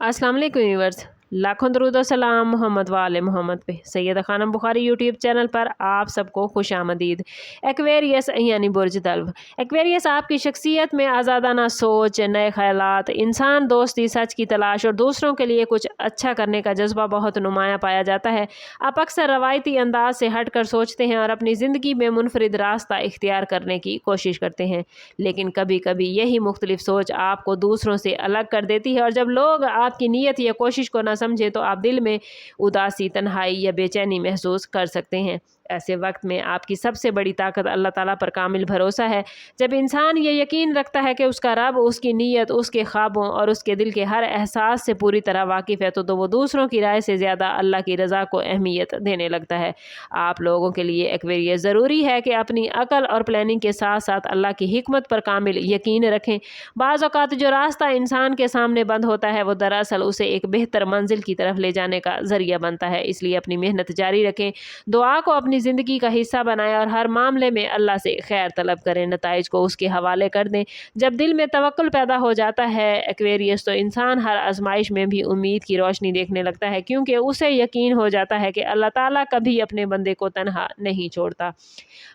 अस्सलाम वालेकुम व्यूअर्स, लाखों दरूद और सलाम मोहम्मद वाले मोहम्मद पे। सैयदा खानम बुखारी यूट्यूब चैनल पर आप सबको खुश आमदीद। एक्वेरियस यानी बुर्ज तल्व। एक्वेरियस आपकी शख्सियत में आज़ादाना सोच, नए ख्यालात, इंसान दोस्ती, सच की तलाश और दूसरों के लिए कुछ अच्छा करने का जज्बा बहुत नुमायाँ पाया जाता है। आप अक्सर रवायती अंदाज से हट कर सोचते हैं और अपनी ज़िंदगी में मुनफरिद रास्ता इख्तियार करने की कोशिश करते हैं, लेकिन कभी कभी यही मुख्तलिफ सोच आपको दूसरों से अलग कर देती है। और जब लोग आपकी नीयत या कोशिश को ना समझे तो आप दिल में उदासी, तन्हाई या बेचैनी महसूस कर सकते हैं। ऐसे वक्त में आपकी सबसे बड़ी ताकत अल्लाह ताला पर कामिल भरोसा है। जब इंसान ये यकीन रखता है कि उसका रब उसकी नीयत, उसके ख्वाबों और उसके दिल के हर एहसास से पूरी तरह वाकिफ़ है, तो वो दूसरों की राय से ज़्यादा अल्लाह की रज़ा को अहमियत देने लगता है। आप लोगों के लिए एक्वेरियस ज़रूरी है कि अपनी अकल और प्लानिंग के साथ साथ अल्लाह की हिकमत पर कामिल यकीन रखें। बाज़ औक़ात जो रास्ता इंसान के सामने बंद होता है वो दरअसल उसे एक बेहतर मंजिल की तरफ ले जाने का ज़रिया बनता है। इसलिए अपनी मेहनत जारी रखें, दुआ को अपनी ज़िंदगी का हिस्सा बनाएं और हर मामले में अल्लाह से खैर तलब करें, नताइज को उसके हवाले कर दें। जब दिल में तवक्कुल पैदा हो जाता है एक्वेरियस, तो इंसान हर आजमाइश में भी उम्मीद की रोशनी देखने लगता है, क्योंकि उसे यकीन हो जाता है कि अल्लाह ताला कभी अपने बंदे को तन्हा नहीं छोड़ता।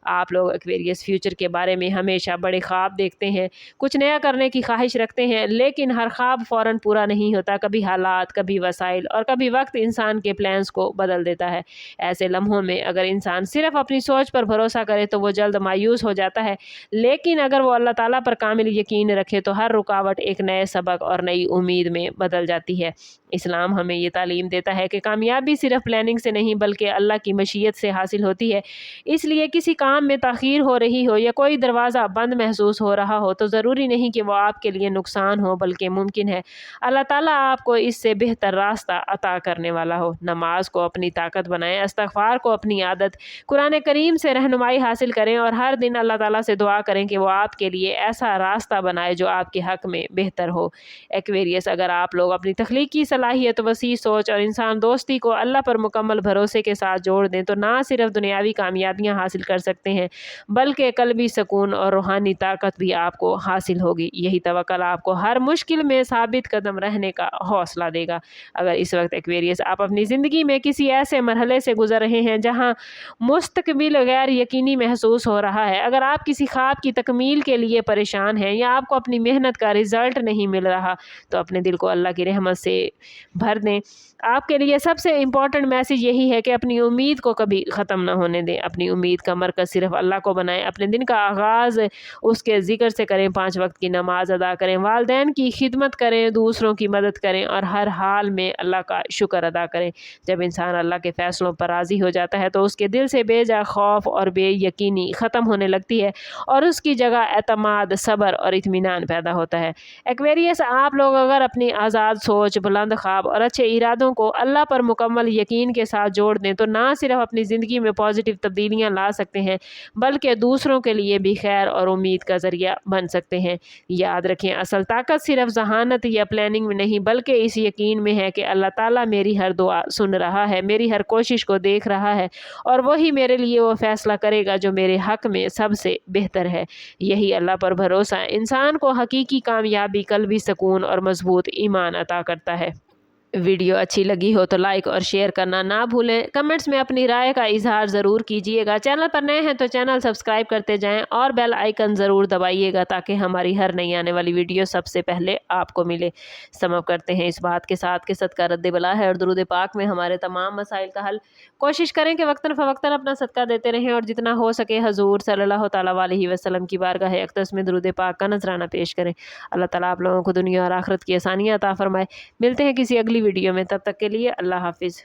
आप लोग एक्वेरियस फ्यूचर के बारे में हमेशा बड़े ख्वाब देखते हैं, कुछ नया करने की ख्वाहिश रखते हैं, लेकिन हर ख्वाब फ़ौरन पूरा नहीं होता। कभी हालात, कभी वसाइल और कभी वक्त इंसान के प्लान्स को बदल देता है। ऐसे लम्हों में अगर इंसान सिर्फ अपनी सोच पर भरोसा करे तो वो जल्द मायूस हो जाता है, लेकिन अगर वो अल्लाह ताला पर कामिल यकीन रखे तो हर रुकावट एक नए सबक और नई उम्मीद में बदल जाती है। इस्लाम हमें ये तालीम देता है कि कामयाबी सिर्फ प्लानिंग से नहीं बल्कि अल्लाह की मशीयत से हासिल होती है। इसलिए किसी काम में ताख़ीर हो रही हो या कोई दरवाज़ा बंद महसूस हो रहा हो तो ज़रूरी नहीं कि वो आपके लिए नुकसान हो, बल्कि मुमकिन है अल्लाह ताला आपको इससे बेहतर रास्ता अता करने वाला हो। नमाज को अपनी ताकत बनाएं, इस्तिग़फ़ार को अपनी आदत, कुरान करीम से रहनुमाई हासिल करें और हर दिन अल्लाह ताला से दुआ करें कि वो आपके लिए ऐसा रास्ता बनाए जो आपके हक़ में बेहतर हो। एक्वेरियस, अगर आप लोग अपनी तख्लीकी सलाहियत, वसी सोच और इंसान दोस्ती को अल्लाह पर मुकम्मल भरोसे के साथ जोड़ दें तो ना सिर्फ दुनियावी कामयाबियाँ हासिल कर सकते हैं, बल्कि क़ल्बी सुकून और रूहानी ताकत भी आपको हासिल होगी। यही तवक्कुल आपको हर मुश्किल में साबित कदम रहने का हौसला देगा। अगर इस वक्त एक्वेरियस आप अपनी ज़िंदगी में किसी ऐसे मरहले से गुजर रहे हैं जहाँ मुस्तकबिल गैर यकीनी महसूस हो रहा है, अगर आप किसी ख्वाब की तकमील के लिए परेशान हैं या आपको अपनी मेहनत का रिज़ल्ट नहीं मिल रहा, तो अपने दिल को अल्लाह की रहमत से भर दें। आपके लिए सबसे इम्पॉर्टेंट मैसेज यही है कि अपनी उम्मीद को कभी ख़त्म ना होने दें। अपनी उम्मीद का मरकज़ सिर्फ अल्लाह को बनाएं। अपने दिन का आगाज़ उसके ज़िक्र से करें, 5 वक्त की नमाज अदा करें, वालिदैन की खिदमत करें, दूसरों की मदद करें और हर हाल में अल्लाह का शुक्र अदा करें। जब इंसान अल्लाह के फ़ैसलों पर राज़ी हो जाता है तो उसके दिल से बेजा खौफ और बेयकीनी ख़त्म होने लगती है और उसकी जगह एतमाद, सब्र और इत्मीनान पैदा होता है। एक्वेरियस, आप लोग अगर अपनी आज़ाद सोच, बुलंद ख्वाब और अच्छे इरादों को अल्लाह पर मुकम्मल यकीन के साथ जोड़ दें तो ना सिर्फ अपनी ज़िंदगी में पॉजिटिव तब्दीलियाँ ला सकते हैं, बल्कि दूसरों के लिए भी खैर और उम्मीद का ज़रिया बन सकते हैं। याद रखें, असल ताकत सिर्फ ज़हानत या प्लानिंग में नहीं बल्कि इस यकीन में है कि अल्लाह ताला मेरी हर दुआ सुन रहा है, मेरी हर कोशिश को देख रहा है और वही मेरे लिए वो फ़ैसला करेगा जो मेरे हक़ में सबसे बेहतर है। यही अल्लाह पर भरोसा इंसान को हकीकी कामयाबी, क़ल्बी सुकून और मज़बूत ईमान अता करता है। वीडियो अच्छी लगी हो तो लाइक और शेयर करना ना भूलें। कमेंट्स में अपनी राय का इजहार ज़रूर कीजिएगा। चैनल पर नए हैं तो चैनल सब्सक्राइब करते जाएं और बेल आइकन ज़रूर दबाइएगा ताकि हमारी हर नई आने वाली वीडियो सबसे पहले आपको मिले। समअप करते हैं इस बात के साथ कि सदका रद्द बला है और दुरूद पाक में हमारे तमाम मसाइल का हल। कोशिश करें कि वक्तन फ़वक्तन अपना सदका देते रहें और जितना हो सके हजूर सल्लल्लाहु तआला अलैहि वसल्लम की बारगाह अक़दस में दुरूद पाक का नजराना पेश करें। अल्लाह ताला आप लोगों को दुनिया और आखिरत की आसानियाँ अता फरमाए। मिलते हैं किसी अगली वीडियो में, तब तक के लिए अल्लाह हाफिज़।